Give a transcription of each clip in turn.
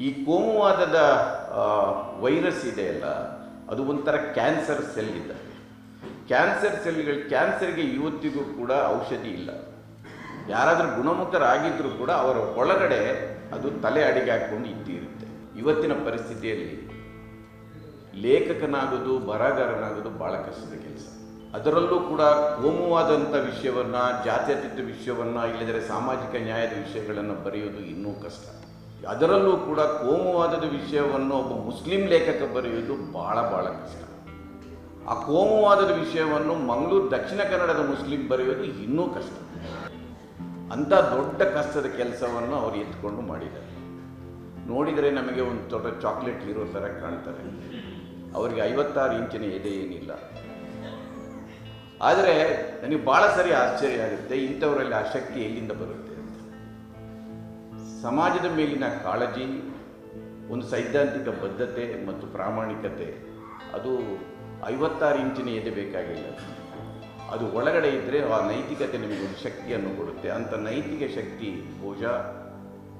ಈ ಕೋಮುವಾದದ ವೈರಸ್ ಇದೆಯಲ್ಲ, ಅದು ಒಂಥರ ಕ್ಯಾನ್ಸರ್ ಸೆಲ್ ಇದ್ದಾಗ. ಕ್ಯಾನ್ಸರ್ಗೆ ಇವತ್ತಿಗೂ ಕೂಡ ಔಷಧಿ ಇಲ್ಲ. ಯಾರಾದರೂ ಗುಣಮುಖರಾಗಿದ್ದರೂ ಕೂಡ ಅವರ ಒಳಗಡೆ ಅದು ತಲೆ ಅಡಿಗೆ ಹಾಕ್ಕೊಂಡು ಇರುತ್ತೆ. ಇವತ್ತಿನ ಪರಿಸ್ಥಿತಿಯಲ್ಲಿ ಲೇಖಕನಾಗೋದು, ಬರಹಗಾರನಾಗೋದು ಭಾಳ ಕಷ್ಟದ ಕೆಲಸ. ಅದರಲ್ಲೂ ಕೂಡ ಕೋಮುವಾದಂಥ ವಿಷಯವನ್ನು, ಜಾತ್ಯತೀತ ವಿಷಯವನ್ನು, ಇಲ್ಲದರೆ ಸಾಮಾಜಿಕ ನ್ಯಾಯದ ವಿಷಯಗಳನ್ನು ಬರೆಯೋದು ಇನ್ನೂ ಕಷ್ಟ. ಅದರಲ್ಲೂ ಕೂಡ ಕೋಮುವಾದದ ವಿಷಯವನ್ನು ಒಬ್ಬ ಮುಸ್ಲಿಂ ಲೇಖಕ ಬರೆಯೋದು ಭಾಳ ಕಷ್ಟ. ಆ ಕೋಮುವಾದದ ವಿಷಯವನ್ನು ಮಂಗಳೂರು ದಕ್ಷಿಣ ಕನ್ನಡದ ಮುಸ್ಲಿಂ ಬರೆಯೋದು ಇನ್ನೂ ಕಷ್ಟ. ಅಂಥ ದೊಡ್ಡ ಕಷ್ಟದ ಕೆಲಸವನ್ನು ಅವರು ಎತ್ಕೊಂಡು ಮಾಡಿದ್ದಾರೆ. ನೋಡಿದರೆ ನಮಗೆ ಒಂದು ದೊಡ್ಡ ಚಾಕ್ಲೇಟ್ ಹೀರೋ ಥರ ಕಾಣ್ತಾರೆ. ಅವರಿಗೆ 56 ಇಂಚಿನ ಎದೆ ಏನಿಲ್ಲ. ಆದರೆ ನನಗೆ ಭಾಳ ಸರಿ ಆಶ್ಚರ್ಯ ಆಗುತ್ತೆ, ಇಂಥವರಲ್ಲಿ ಆ ಶಕ್ತಿ ಎಲ್ಲಿಂದ ಬರುತ್ತೆ ಅಂತ. ಸಮಾಜದ ಮೇಲಿನ ಕಾಳಜಿ, ಒಂದು ಸೈದ್ಧಾಂತಿಕ ಬದ್ಧತೆ ಮತ್ತು ಪ್ರಾಮಾಣಿಕತೆ, ಅದು 56 ಇಂಚಿನ ಎದೆ ಬೇಕಾಗಿಲ್ಲ. ಅದು ಒಳಗಡೆ ಇದ್ದರೆ ಆ ನೈತಿಕತೆ ನಿಮಗೆ ಒಂದು ಶಕ್ತಿಯನ್ನು ಕೊಡುತ್ತೆ. ಅಂಥ ನೈತಿಕ ಶಕ್ತಿ ಬಹುಶಃ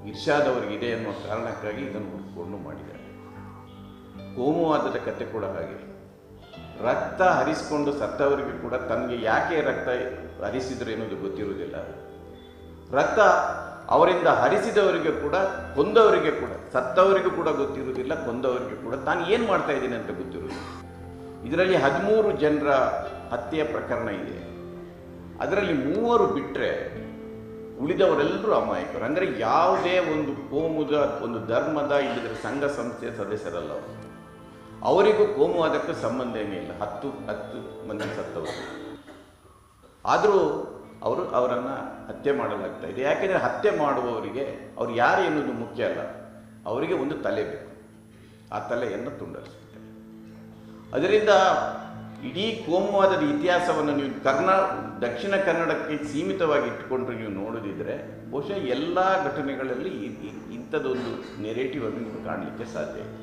ಇರ್ಷಾದವರಿಗಿದೆ ಅನ್ನೋ ಕಾರಣಕ್ಕಾಗಿ ಇದನ್ನು ಹುಡುಕೊಂಡು ಮಾಡಿದ್ದಾರೆ. ಕೋಮುವಾದದ ಕತೆ ಕೂಡ ಹಾಗೆ. ರಕ್ತ ಹರಿಸಿಕೊಂಡು ಸತ್ತವರಿಗೆ ಕೂಡ ತನಗೆ ಯಾಕೆ ರಕ್ತ ಹರಿಸಿದ್ರು ಎನ್ನುವುದು ಗೊತ್ತಿರುವುದಿಲ್ಲ. ರಕ್ತ ಅವರಿಂದ ಹರಿಸಿದವರಿಗೆ ಕೂಡ, ಕೊಂದವರಿಗೆ ಕೂಡ, ಸತ್ತವರಿಗೂ ಕೂಡ ಗೊತ್ತಿರುವುದಿಲ್ಲ, ಕೊಂದವರಿಗೆ ಕೂಡ ತಾನು ಏನು ಮಾಡ್ತಾ ಇದ್ದೀನಿ ಅಂತ ಗೊತ್ತಿರುವುದಿಲ್ಲ. ಇದರಲ್ಲಿ 13 ಜನರ ಹತ್ಯೆಯ ಪ್ರಕರಣ ಇದೆ. ಅದರಲ್ಲಿ 3 ಬಿಟ್ಟರೆ ಉಳಿದವರೆಲ್ಲರೂ ಅಮಾಯಕರು. ಅಂದರೆ ಯಾವುದೇ ಒಂದು ಕೋಮುದ, ಒಂದು ಧರ್ಮದ, ಇಲ್ಲದ್ರೆ ಸಂಘ ಸಂಸ್ಥೆಯ ಸದಸ್ಯರಲ್ಲ ಅವರು. ಅವರಿಗೂ ಕೋಮುವಾದಕ್ಕೂ ಸಂಬಂಧ ಏನಿಲ್ಲ. 10 ಮಂದಿ ಸತ್ತವರು. ಆದರೂ ಅವರನ್ನು ಹತ್ಯೆ ಮಾಡಲಾಗ್ತಾ ಇದೆ. ಯಾಕೆಂದರೆ ಹತ್ಯೆ ಮಾಡುವವರಿಗೆ ಅವ್ರು ಯಾರು ಎನ್ನುವುದು ಮುಖ್ಯ ಅಲ್ಲ, ಅವರಿಗೆ ಒಂದು ತಲೆ ಬೇಕು. ಆ ತಲೆಯನ್ನು ತುಂಡರಿಸುತ್ತೆ. ಅದರಿಂದ ಇಡೀ ಕೋಮುವಾದದ ಇತಿಹಾಸವನ್ನು ನೀವು ದಕ್ಷಿಣ ಕನ್ನಡಕ್ಕೆ ಸೀಮಿತವಾಗಿ ಇಟ್ಟುಕೊಂಡ್ರೆ ನೀವು ನೋಡೋದಿದ್ರೆ ಬಹುಶಃ ಎಲ್ಲ ಘಟನೆಗಳಲ್ಲಿ ಇಂಥದ್ದೊಂದು ನೆರೇಟಿವ್ ಅನ್ನು ನೀವು ಕಾಣಲಿಕ್ಕೆ ಸಾಧ್ಯ ಇದೆ.